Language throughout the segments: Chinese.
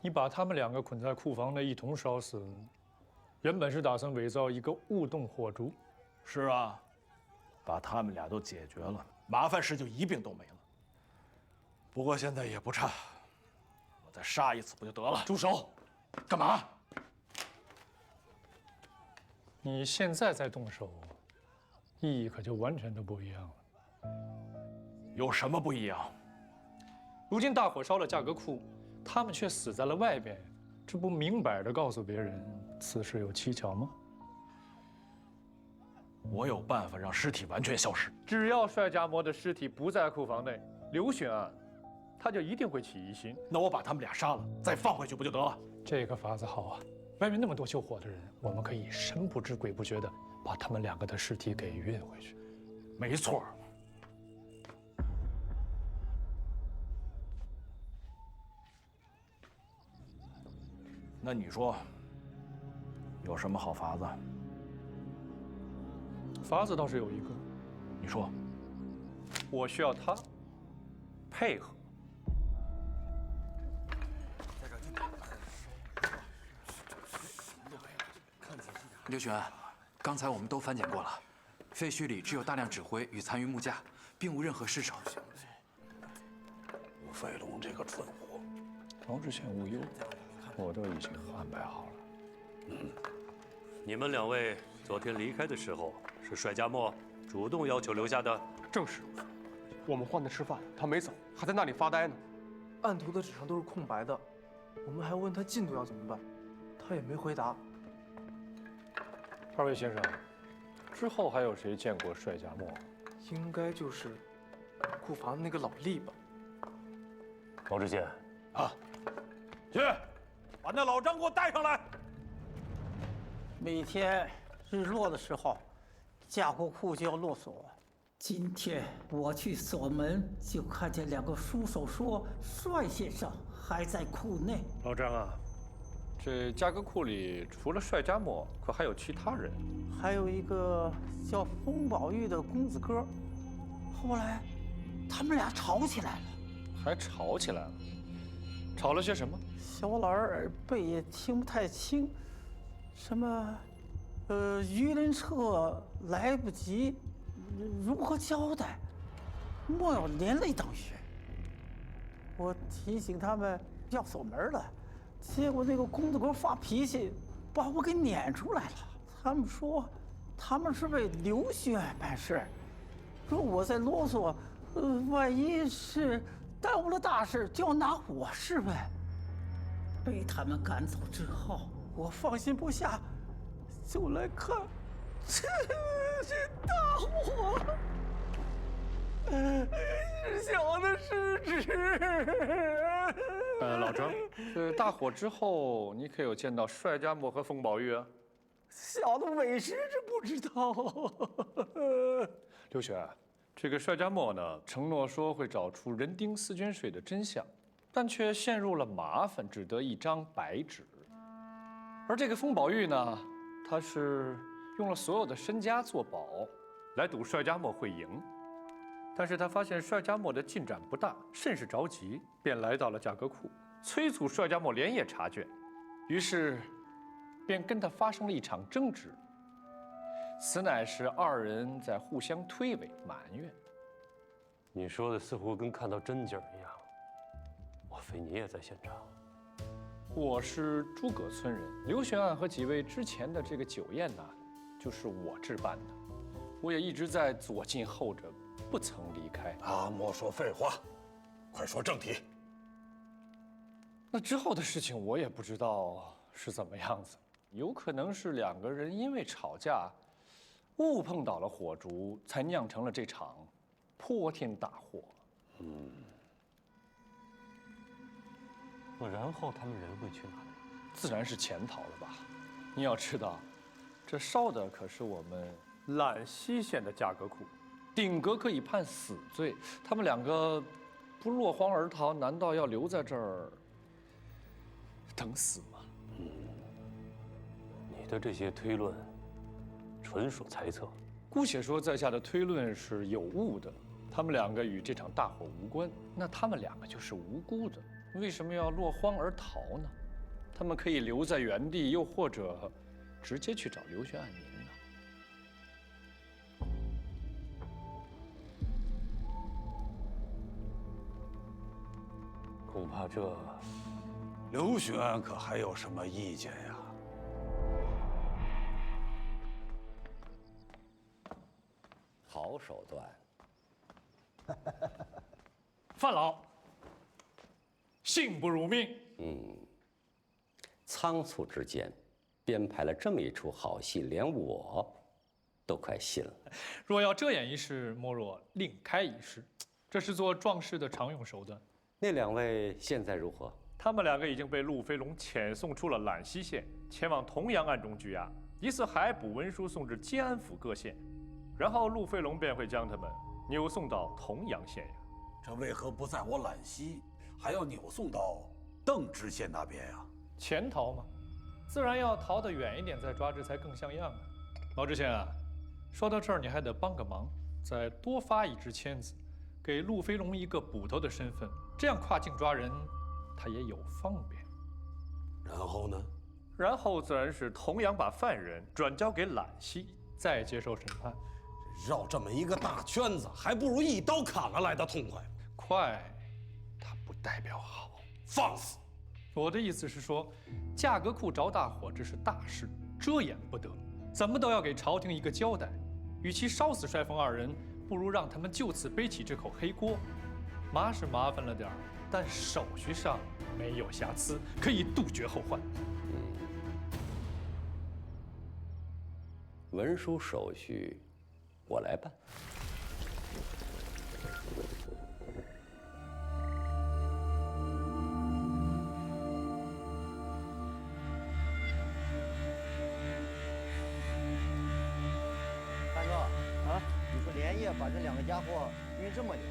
你把他们两个捆在库房内一同烧死，原本是打算伪造一个误动火烛。是啊，把他们俩都解决了，麻烦事就一并都没了。不过现在也不差，我再杀一次不就得了？住手！干嘛？你现在再动手，意义可就完全都不一样了。有什么不一样？如今大火烧了价格库，他们却死在了外边，这不明摆着告诉别人此事有蹊跷吗？我有办法让尸体完全消失。只要帅家模的尸体不在库房内，刘巡案他就一定会起疑心。那我把他们俩杀了，再放回去不就得了？这个法子好啊！外面那么多救火的人，我们可以神不知鬼不觉地把他们两个的尸体给运回去。没错。那你说，有什么好法子？法子倒是有一个，你说。我需要他配合。刘巡案，刚才我们都翻检过了，废墟里只有大量纸灰与残余木架，并无任何尸首。吴飞龙这个蠢货，王知县无忧，我都已经安排好了。你们两位昨天离开的时候，是帅家墨主动要求留下的？正是，我们换他吃饭，他没走，还在那里发呆呢。案图的纸上都是空白的，我们还问他进度要怎么办，他也没回答。二位先生，之后还有谁见过帅家墨？应该就是库房那个老厉吧。王知县，啊，去，把那老张给我带上来。每天日落的时候，架锅库就要落锁。今天我去锁门，就看见两个书手说帅先生还在库内。老张啊，这价格库里除了帅家墨，可还有其他人？还有一个叫风宝玉的公子哥。后来，他们俩吵起来了。还吵起来了？吵了些什么？小老儿耳背也听不太清，什么，舆论册来不及，如何交代？莫要连累等于。我提醒他们要锁门了，结果那个公子哥发脾气，把我给撵出来了。他们说，他们是为刘巡案办事，若我再啰嗦，万一是耽误了大事，就要拿我是呗。被他们赶走之后，我放心不下，就来看这大火。小的失职。老张，这大火之后，你可有见到帅家墨和风宝玉啊？小的委实是不知道。刘雪，这个帅家墨呢，承诺说会找出人丁四捐水的真相，但却陷入了麻烦，只得一张白纸。而这个风宝玉呢，他是用了所有的身家做保，来赌帅家墨会赢。但是他发现帅家墨的进展不大，甚是着急，便来到了价格库，催促帅家墨连夜查卷。于是，便跟他发生了一场争执。此乃是二人在互相推诿埋怨。你说的似乎跟看到真景一样，莫非你也在现场？我是诸葛村人，刘巡案和几位之前的这个酒宴呢，就是我置办的。我也一直在左近后着，不曾离开。莫说废话，快说正题。那之后的事情我也不知道是怎么样子，有可能是两个人因为吵架，误碰到了火烛，才酿成了这场泼天大祸。那然后他们人会去哪里？自然是潜逃了吧？你要知道，这烧的可是我们揽溪县的价格库，顶格可以判死罪。他们两个不落荒而逃，难道要留在这儿等死吗？你的这些推论纯属猜测。姑且说在下的推论是有误的，他们两个与这场大火无关，那他们两个就是无辜的，为什么要落荒而逃呢？他们可以留在原地，又或者直接去找刘玄按名呢。恐怕这刘玄可还有什么意见呀？好手段。范老，信不如命。仓促之间，编排了这么一出好戏，连我都快信了。若要遮掩一事，莫若另开一事，这是做壮士的常用手段。那两位现在如何？他们两个已经被陆飞龙遣送出了揽溪县，前往同阳暗中拘押，疑似还捕文书送至吉安府各县，然后陆飞龙便会将他们扭送到同阳县呀。这为何不在我揽溪，还要扭送到邓知县那边呀？潜逃嘛，自然要逃得远一点再抓之才更像样啊。毛知县啊，说到这儿你还得帮个忙，再多发一支签子，给陆飞龙一个捕头的身份，这样跨境抓人，他也有方便。然后呢？然后自然是同阳把犯人转交给揽溪，再接受审判。绕这么一个大圈子，还不如一刀砍了来的痛快。快，它不代表好。放肆！我的意思是说，价格库着大火，这是大事，遮掩不得，怎么都要给朝廷一个交代。与其烧死帅凤二人，不如让他们就此背起这口黑锅。麻是麻烦了点儿，但手续上没有瑕疵，可以杜绝后患。文书手续，我来办。大哥啊，你说连夜把这两个家伙运这么远，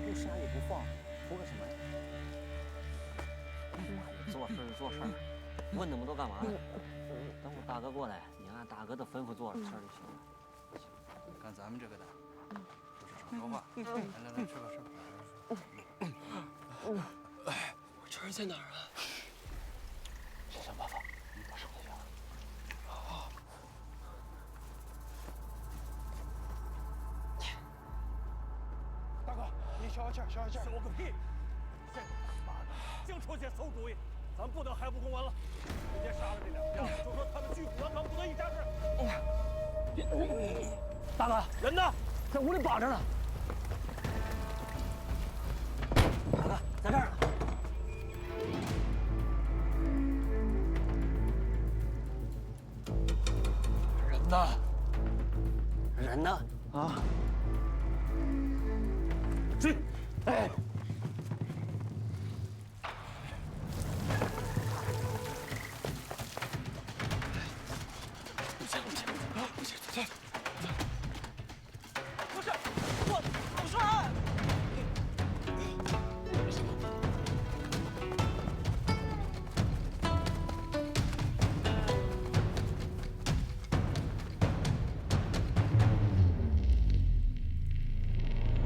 不杀也不放，图个什么呀？做事做事，问那么多干嘛呀？等我大哥过来，你按大哥的吩咐做事儿就行了。看咱们这个的，不是少说话。来来来，吃吧吃吧。我这儿在哪儿啊？想想办法，把绳子解了。大哥，你消消气，消消气。消个屁！这妈的，净出些馊主意，咱不能还不公完了。直接杀了这两个家伙，就说他们拒捕了，咱不得一家事。大哥，人呢？在屋里绑着呢。大哥，在这儿呢。人呢？人呢？啊！追！哎！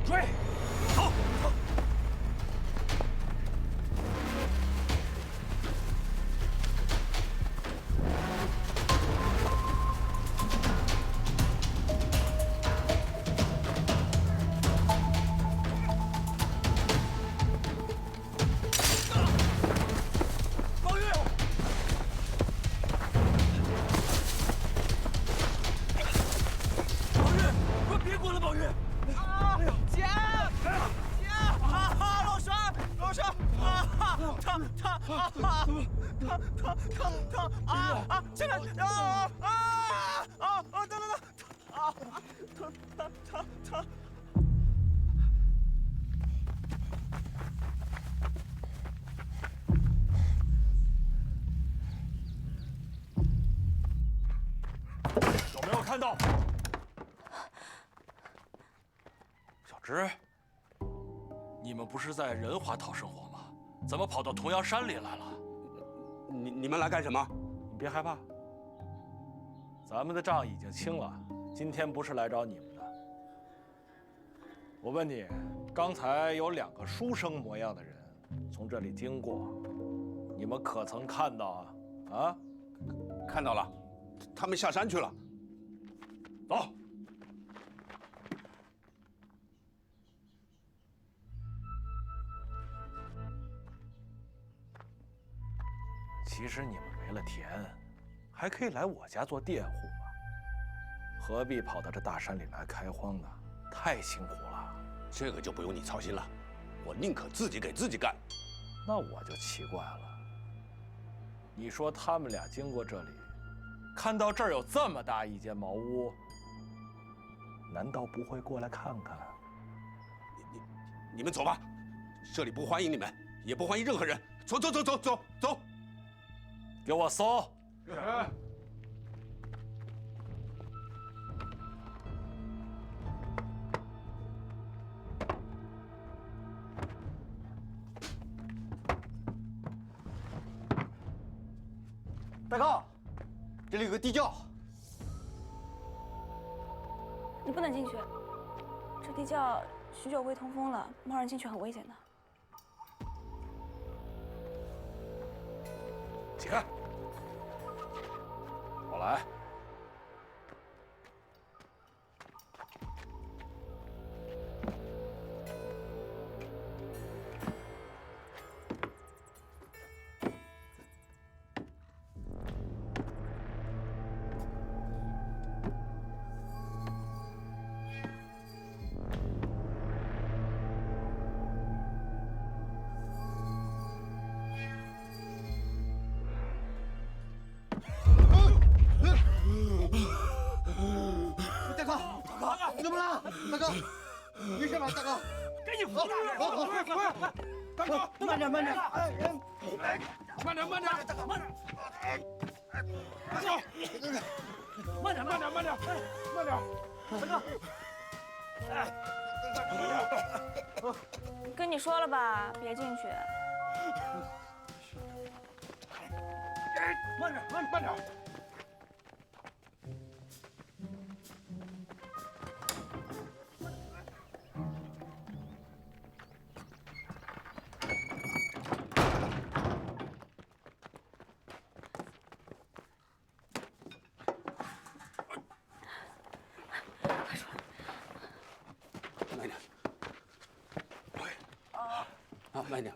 追！走！宝玉！宝玉，快别滚了，宝玉！哎呦，姐！老栓，疼啊！现在等！疼！有没有看到？小芝，你们不是在仁华讨生活吗？怎么跑到同阳山里来了？你们来干什么？你别害怕，咱们的账已经清了，今天不是来找你们的。我问你，刚才有两个书生模样的人从这里经过，你们可曾看到啊？看到了，他们下山去了。走。其实你们没了田，还可以来我家做佃户嘛，何必跑到这大山里来开荒呢？太辛苦了。这个就不用你操心了，我宁可自己给自己干。那我就奇怪了，你说他们俩经过这里，看到这儿有这么大一间茅屋，难道不会过来看看？你们走吧，这里不欢迎你们，也不欢迎任何人。走走走走走走，给我搜！是。大哥，这里有个地窖。你不能进去，这地窖许久未通风了，贸然进去很危险的。起开！我来。大哥，你怎么了？大哥，没事吧？大哥，给你扶大大哥，慢点，慢点，慢点，慢点，大哥，慢点，大哥，慢点，慢点，慢点，慢点，大哥，跟你说了吧，别进去。慢点，慢点。慢点。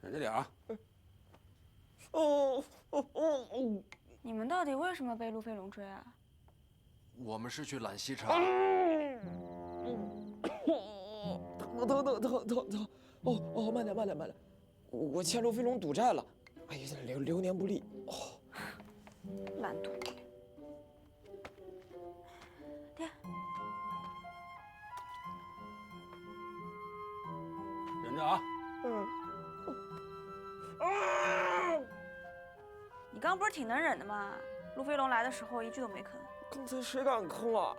忍着点啊！你们到底为什么被路飞龙追啊？我们是去揽溪茶。疼！慢点！我欠路飞龙赌债了，哎呀，流年不利。懒惰鬼。爹。忍着啊！你刚不是挺能忍的吗？路飞龙来的时候一句都没吭。刚才谁敢吭啊？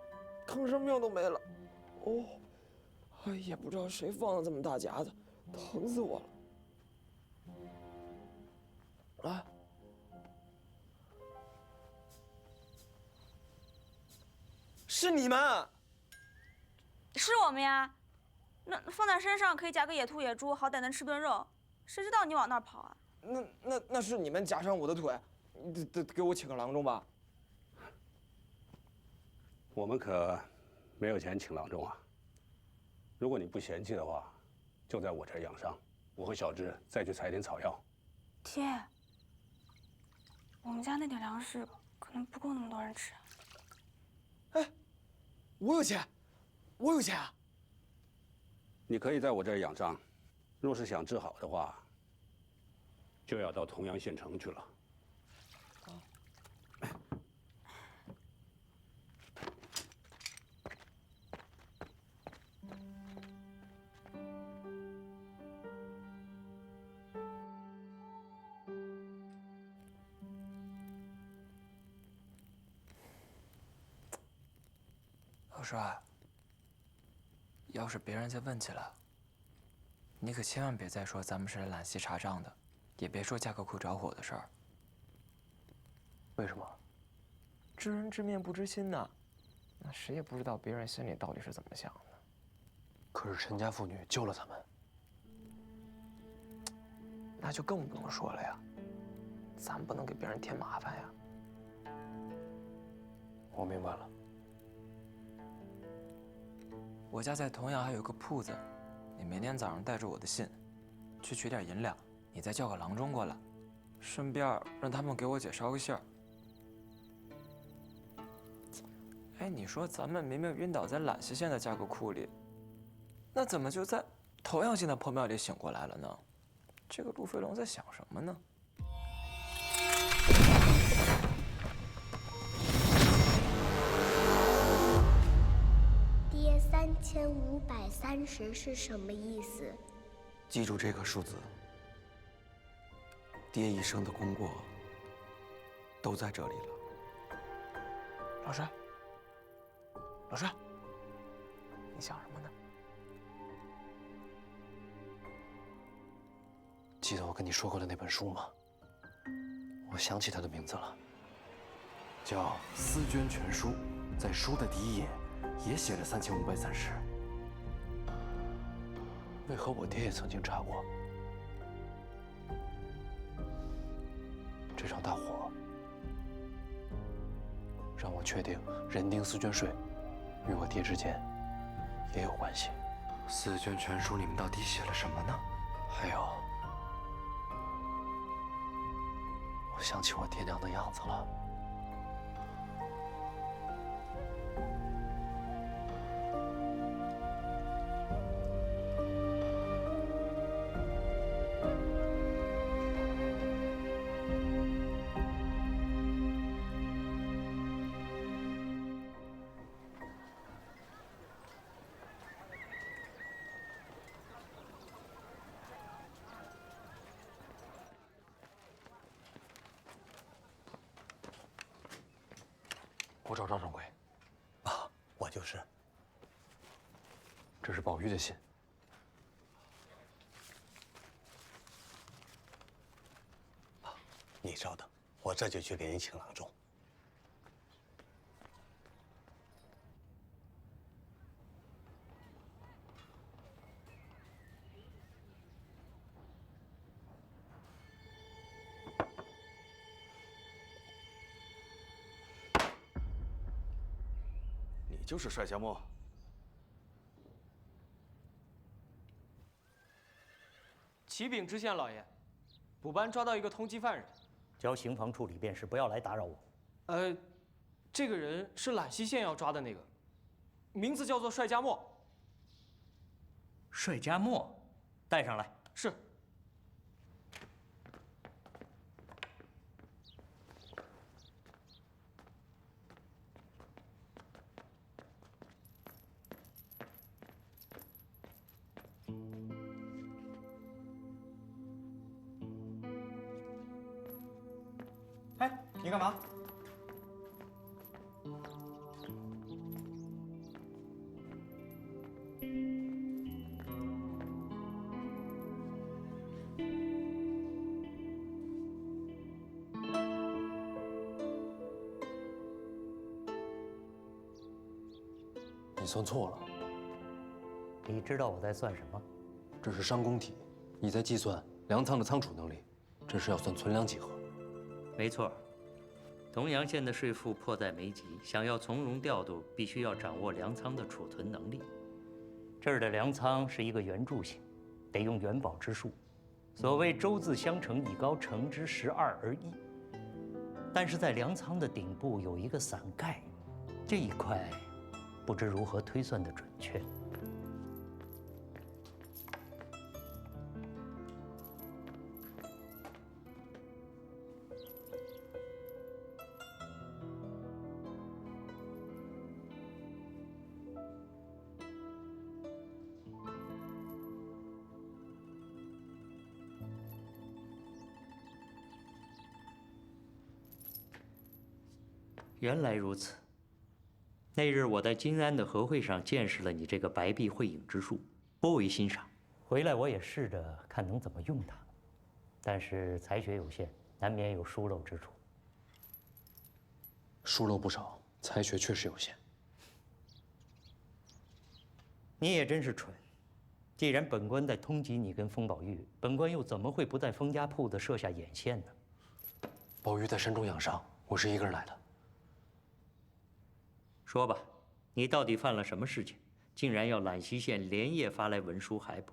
吭声命都没了。也不知道谁放的这么大夹子，疼死我了。啊！是你们？是我们呀。那放在身上可以夹个野兔、野猪，好歹能吃顿肉。谁知道你往那儿跑啊？那是你们夹上我的腿，得给我请个郎中吧。我们可没有钱请郎中啊。如果你不嫌弃的话，就在我这儿养伤，我和小芝再去采点草药。爹，我们家那点粮食可能不够那么多人吃。哎，我有钱啊！你可以在我这儿养伤，若是想治好的话，就要到同阳县城去了。老帅，要是别人再问起来，你可千万别再说咱们是来揽溪查账的，也别说架构库着火的事儿。为什么？知人知面不知心呐，那谁也不知道别人心里到底是怎么想的。可是陈家妇女救了咱们，那就更不用说了呀，咱不能给别人添麻烦呀。我明白了。我家在同阳还有个铺子，你明天早上带着我的信，去取点银两，你再叫个郎中过来，顺便让他们给我姐捎个信儿。哎，你说咱们明明晕倒在兰溪县的架构库里，那怎么就在同阳县的破庙里醒过来了呢？这个陆飞龙在想什么呢？爹，3530是什么意思？记住这个数字，爹一生的功过都在这里了。老师，老师，你想什么呢？记得我跟你说过的那本书吗？我想起它的名字了，叫《思捐全书》。在书的第一页也写了3530。为何我爹也曾经查过？这场大火让我确定人丁思捐税与我爹之间也有关系。思捐全书里面到底写了什么呢？还有，我想起我爹娘的样子了。我找赵掌柜。啊，我就是。这是宝玉的信。你稍等，我这就去给人请郎中。你就是帅家墨。启禀知县老爷，补班抓到一个通缉犯人，交刑房处理便是，不要来打扰我。这个人是兰溪县要抓的那个，名字叫做帅家墨。帅家墨，带上来。是。哎，你干嘛？你算错了。你知道我在算什么？这是商工体，你在计算粮仓的仓储能力，这是要算存粮几何。没错，东阳县的税赋迫在眉睫，想要从容调度，必须要掌握粮仓的储存能力。这儿的粮仓是一个圆柱形，得用元宝之数。所谓舟字相乘，以高乘之12而已。但是在粮仓的顶部有一个伞盖，这一块不知如何推算的准确。原来如此。那日我在金安的和会上见识了你这个白璧绘影之术，颇为欣赏。回来我也试着看能怎么用它，但是才学有限，难免有疏漏之处。疏漏不少，才学确实有限。你也真是蠢。既然本官在通缉你跟风宝玉，本官又怎么会不在封家铺子设下眼线呢？宝玉在山中养伤，我是一个人来的。说吧，你到底犯了什么事情，竟然要揽西县连夜发来文书海捕？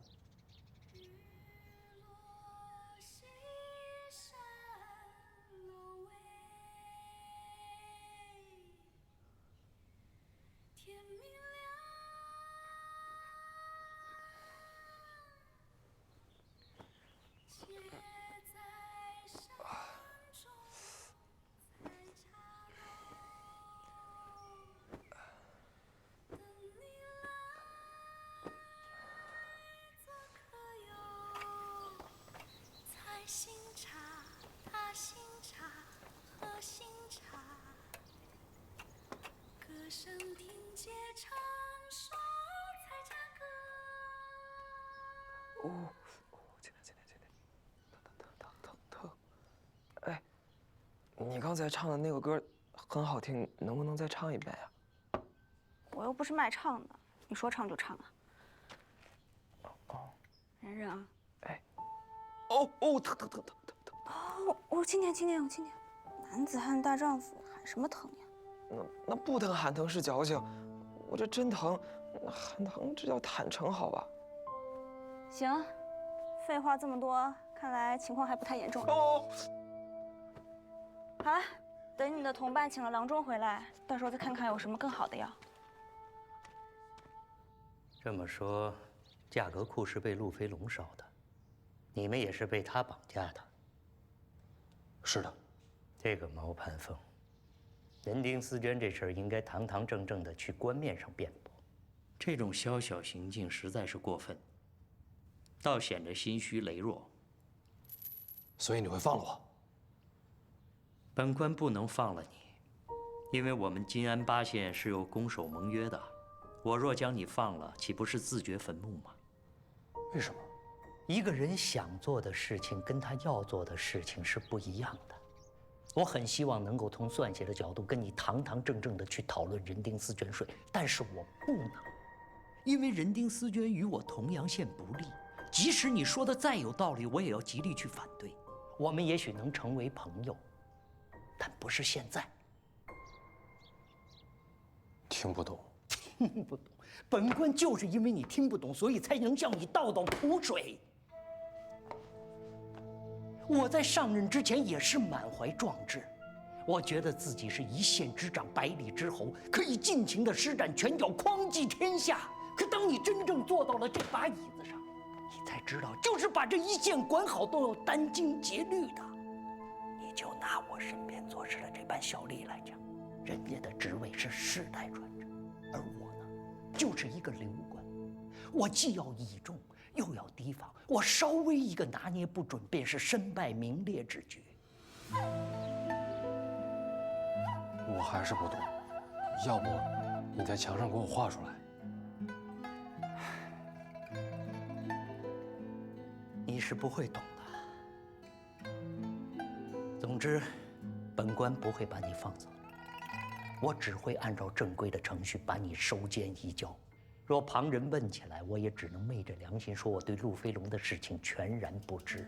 新茶、大新茶和新茶，歌声听街唱说采茶歌。今天，疼！哎，你刚才唱的那个歌很好听，能不能再唱一遍呀？我又不是卖唱的，你说唱就唱啊。忍忍啊。疼！我轻点，男子汉大丈夫，喊什么疼呀？那不疼喊疼是矫情，我这真疼，喊疼这叫坦诚，好吧？行，废话这么多，看来情况还不太严重。好了，等你的同伴请了郎中回来，到时候再看看有什么更好的药。这么说，价格库是被陆飞龙烧的。你们也是被他绑架的。是的，这个毛盘凤，人丁思娟这事儿应该堂堂正正的去官面上辩驳，这种宵小行径实在是过分，倒显得心虚羸弱。所以你会放了我？本官不能放了你，因为我们金安八县是有攻守盟约的，我若将你放了，岂不是自掘坟墓吗？为什么？一个人想做的事情跟他要做的事情是不一样的。我很希望能够从算学的角度跟你堂堂正正的去讨论人丁思娟税，但是我不能，因为人丁思娟与我同阳县不利。即使你说的再有道理，我也要极力去反对。我们也许能成为朋友，但不是现在。听不懂。听不懂。本官就是因为你听不懂，所以才能向你倒苦水。我在上任之前也是满怀壮志，我觉得自己是一县之长、百里之侯，可以尽情的施展拳脚，匡济天下。可当你真正坐到了这把椅子上，你才知道，就是把这一县管好都要殚精竭虑的。你就拿我身边做事的这班小吏来讲，人家的职位是世代传承，而我呢，就是一个流官，我既要倚重，又要提防，我稍微一个拿捏不准，便是身败名裂之局。我还是不懂，要不你在墙上给我画出来。你是不会懂的。总之，本官不会把你放走，我只会按照正规的程序把你收监移交。若旁人问起来，我也只能昧着良心说我对陆飞龙的事情全然不知。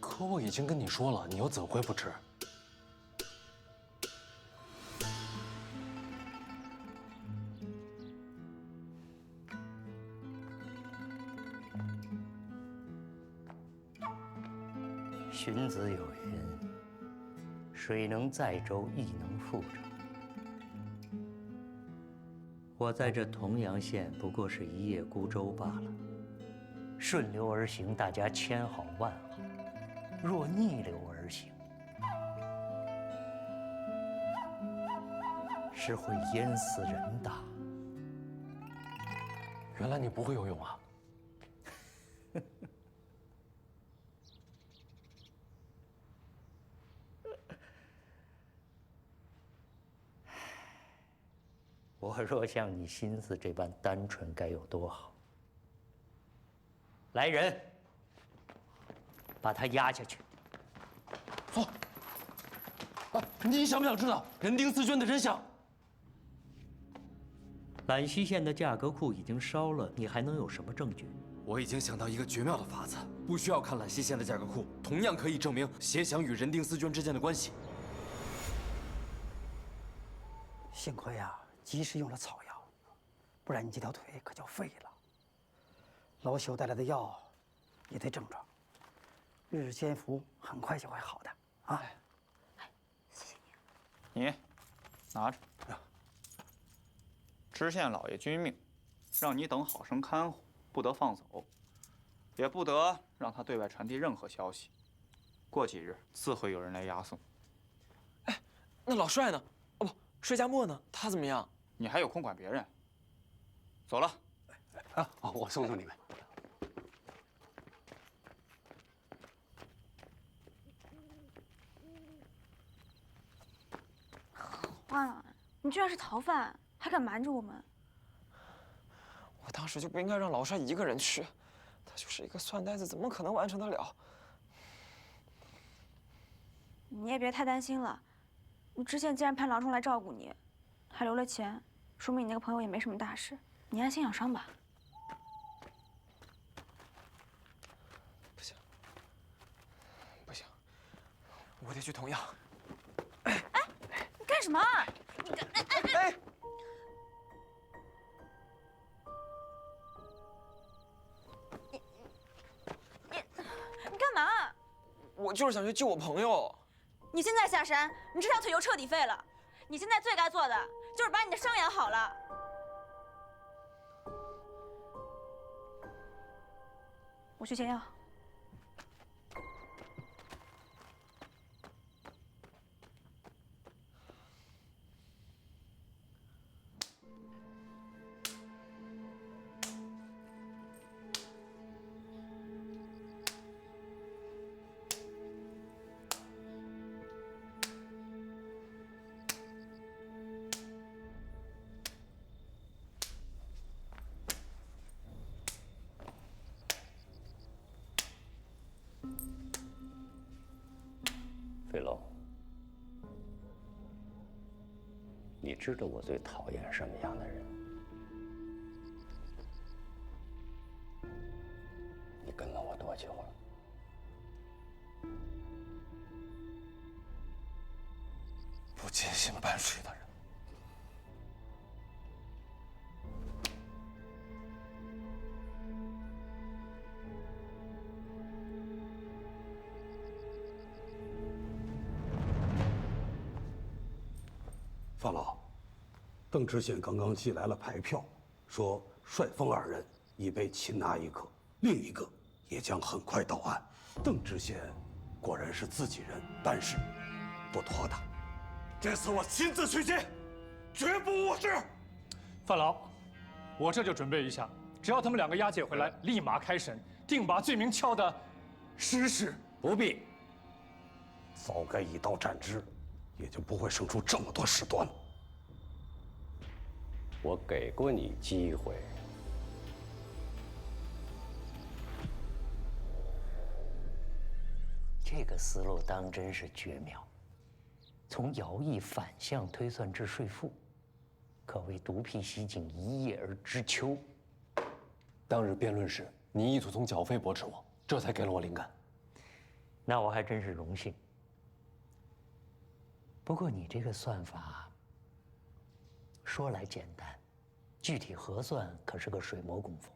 可我已经跟你说了，你又怎会不知？荀子有云：“水能载舟，亦能覆舟。”我在这同阳县不过是一叶孤舟罢了。顺流而行，大家千好万好；若逆流而行，是会淹死人的。原来你不会游泳啊！我若像你心思这般单纯，该有多好！来人，把他押下去。走。你想不想知道人丁丝绢的真相？兰溪县的价格库已经烧了，你还能有什么证据？我已经想到一个绝妙的法子，不需要看兰溪县的价格库，同样可以证明邪祥与人丁丝绢之间的关系。幸亏啊，及时用了草药，不然你这条腿可就废了。老朽带来的药也得正着，日间服，很快就会好的啊。谢谢你。你拿着。知县老爷君命，让你等好生看护，不得放走，也不得让他对外传递任何消息。过几日自会有人来押送。哎，那老帅呢？哦不，帅家墨呢？他怎么样？你还有空管别人？走了。啊，我送送你们。完了，你居然是逃犯，还敢瞒着我们！我当时就不应该让老帅一个人去，他就是一个蒜呆子，怎么可能完成得了？你也别太担心了，你知县既然派郎中来照顾你，还留了钱，说明你那个朋友也没什么大事，你安心养伤吧。不行，我得去同样。你干什么？你干哎！你干嘛？我就是想去救我朋友。你现在下山，你这条腿就彻底废了。你现在最该做的就是把你的伤养好了。我去煎药。飞龙，你知道我最讨厌什么样的人？你跟了我多久了？不坚信半水的人。范老，邓知县刚刚寄来了牌票，说帅风二人已被擒拿一个，另一个也将很快到案。邓知县果然是自己人，办事不妥当。这次我亲自去见，绝不误事。范老，我这就准备一下，只要他们两个押解回来，立马开审，定把罪名敲得实实。不必，早该一刀斩之。也就不会生出这么多事端了。我给过你机会，这个思路当真是绝妙。从徭役反向推算至税赋，可谓独辟蹊径，一叶而知秋。当日辩论时，你意图从缴费驳斥我，这才给了我灵感。那我还真是荣幸。不过你这个算法，说来简单，具体核算可是个水磨功夫。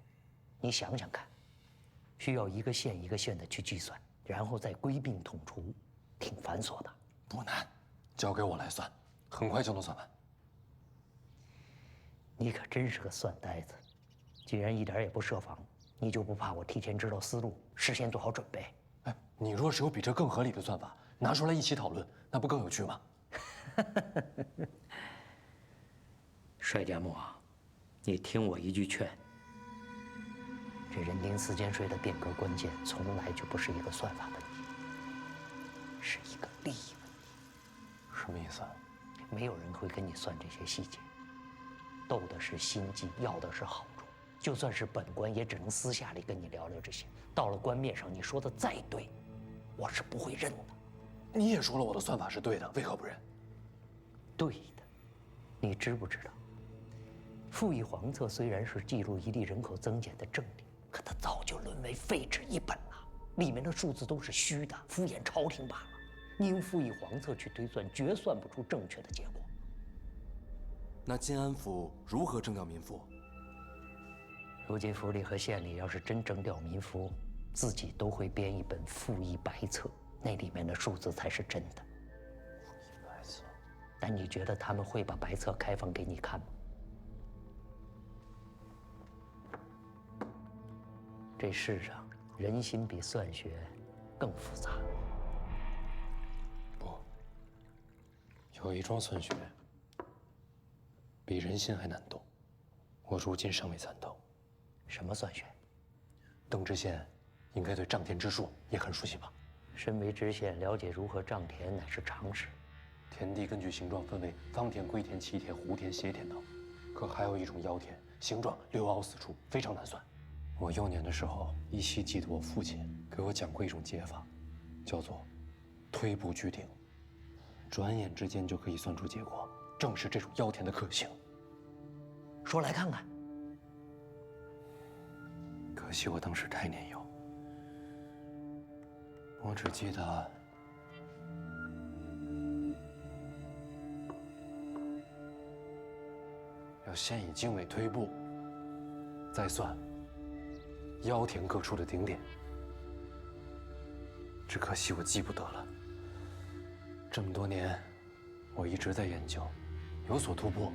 你想想看，需要一个县一个县的去计算，然后再归并统除，挺繁琐的。不难，交给我来算，很快就能算完。你可真是个算呆子，既然一点也不设防，你就不怕我提前知道思路，事先做好准备？哎，你若是有比这更合理的算法，拿出来一起讨论，那不更有趣吗？帅家墨，你听我一句劝，这人丁丝绢税的变革关键，从来就不是一个算法问题，是一个利益问题。什么意思？没有人会跟你算这些细节，斗的是心计，要的是好处。就算是本官，也只能私下里跟你聊聊这些。到了官面上，你说的再对，我是不会认的。你也说了我的算法是对的，为何不认？对的，你知不知道？赋役黄册虽然是记录一地人口增减的正理，可它早就沦为废纸一本了，里面的数字都是虚的，敷衍朝廷罢了。你用赋役黄册去推算，绝算不出正确的结果。那晋安府如何征调民夫？如今府里和县里要是真征调民夫，自己都会编一本赋役白册，那里面的数字才是真的。赋役白册。但你觉得他们会把白册开放给你看吗？这世上人心比算学更复杂。不，有一桩算学比人心还难懂，我如今尚未参透。什么算学？邓知县应该对丈田之术也很熟悉吧？身为知县，了解如何丈田乃是常识。田地根据形状分为方田、归田、奇田、弧田、斜田等，可还有一种腰田，形状溜凹四处，非常难算。我幼年的时候，依稀记得我父亲给我讲过一种解法，叫做推步据顶，转眼之间就可以算出结果，正是这种腰田的可行。说来看看。可惜我当时太年幼，我只记得要先以经纬推步，再算腰田各处的顶点。只可惜我记不得了。这么多年，我一直在研究，有所突破，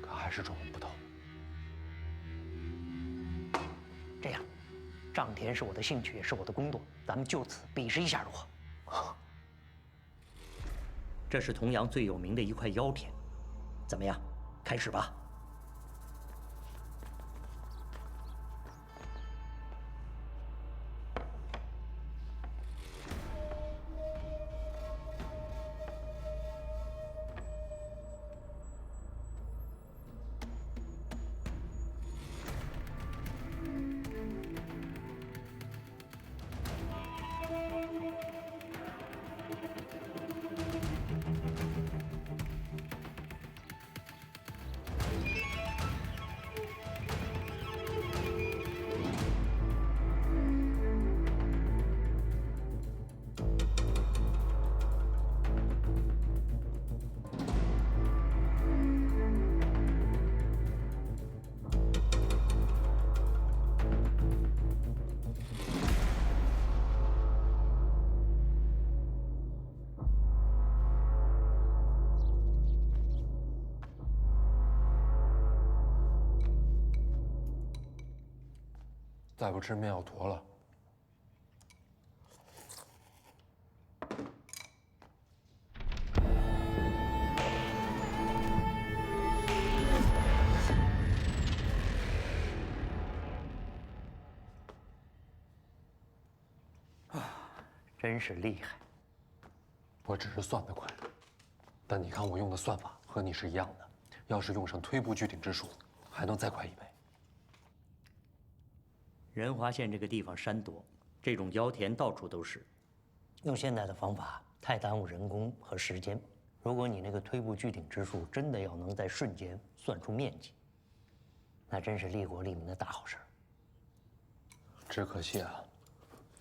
可还是琢磨不透。这样，丈田是我的兴趣，也是我的工作，咱们就此比试一下如何？这是同阳最有名的一块腰田，怎么样？开始吧。再不吃面要坨了。真是厉害。我只是算得快，但你看我用的算法和你是一样的，要是用上推步据顶之术，还能再快1倍。仁华县这个地方山多，这种腰田到处都是。用现在的方法太耽误人工和时间。如果你那个推步据顶之术真的要能在瞬间算出面积，那真是利国利民的大好事。只可惜啊，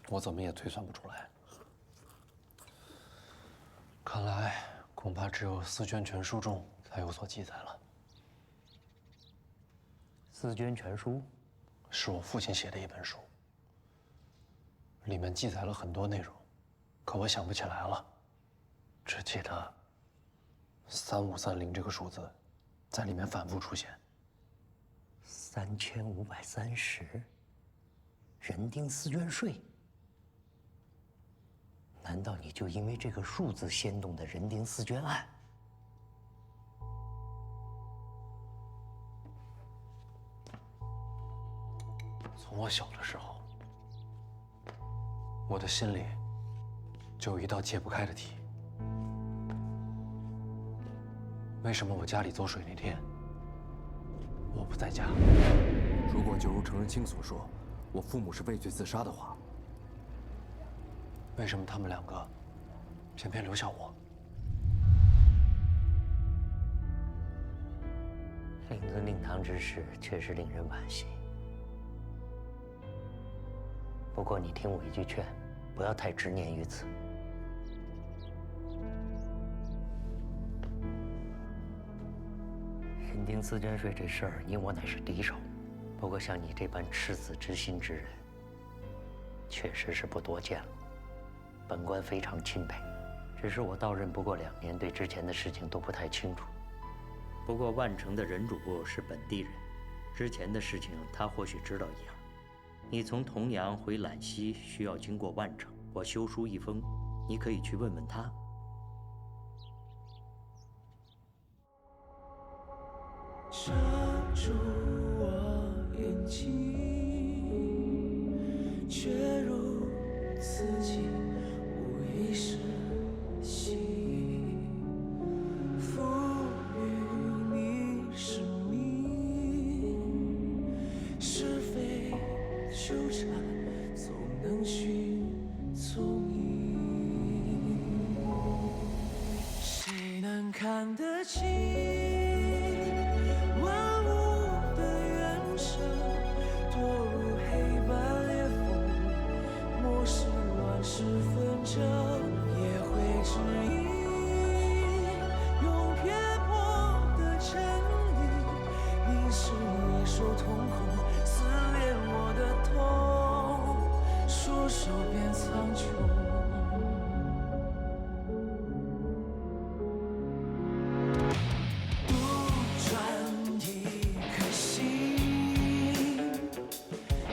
我怎么也推算不出来。看来恐怕只有《四捐全书》中才有所记载了。《四捐全书》是我父亲写的一本书，里面记载了很多内容，可我想不起来了，只记得3530这个数字在里面反复出现。3530，人丁四捐税。难道你就因为这个数字掀动的人丁四捐案？从我小的时候，我的心里就有一道解不开的题：为什么我家里走水那天，我不在家？如果就如程仁清所说，我父母是畏罪自杀的话，为什么他们2个先别留下我。令尊令堂之事确实令人惋惜。不过你听我一句劝，不要太执念于此。人丁思捐税这事儿，你我乃是敌手。不过像你这般赤子之心之人，确实是不多见了。本官非常钦佩。只是我到任不过2年，对之前的事情都不太清楚。不过万城的任主簿是本地人，之前的事情他或许知道一二。你从同阳回兰溪需要经过万城，我修书一封，你可以去问问他。遮住我眼睛，却如此近，无意识心，赋予你使命，是非纠缠，总能寻踪影。谁能看得清？是纷争也会指引，用偏颇的真理，凝视野兽瞳孔，撕裂我的痛，束手变苍穹。不转一颗心，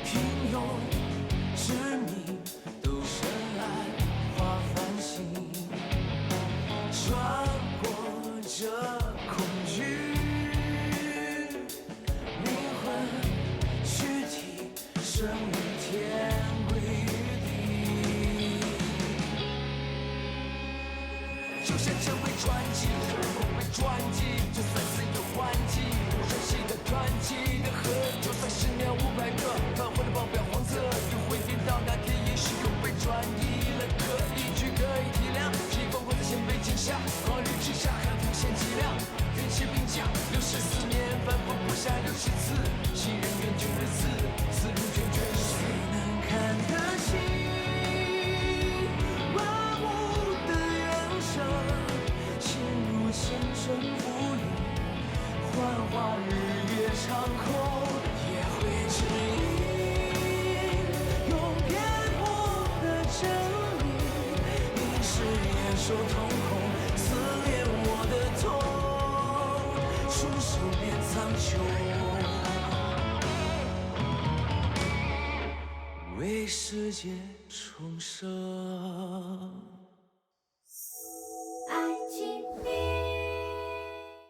平庸执迷。穿过这恐惧，灵魂躯体生于天归于地，就像这回传奇，不被传记，就算死有换季，不熟悉的传奇的河，就算10年500个泛黄的报表黄色，又会颠到那天也许又被转移了，可以去可以体谅。先被惊吓，狂日之下还无限剂量，运气并驾，64年反复不下60次，新人员9日4，思路决绝。谁能看得清万物的原生？心如千声浮语，幻化日月长空，也会指引，用偏颇的真理，凝视野兽瞳孔，撕裂我的痛，束手变苍穹，为世界重生。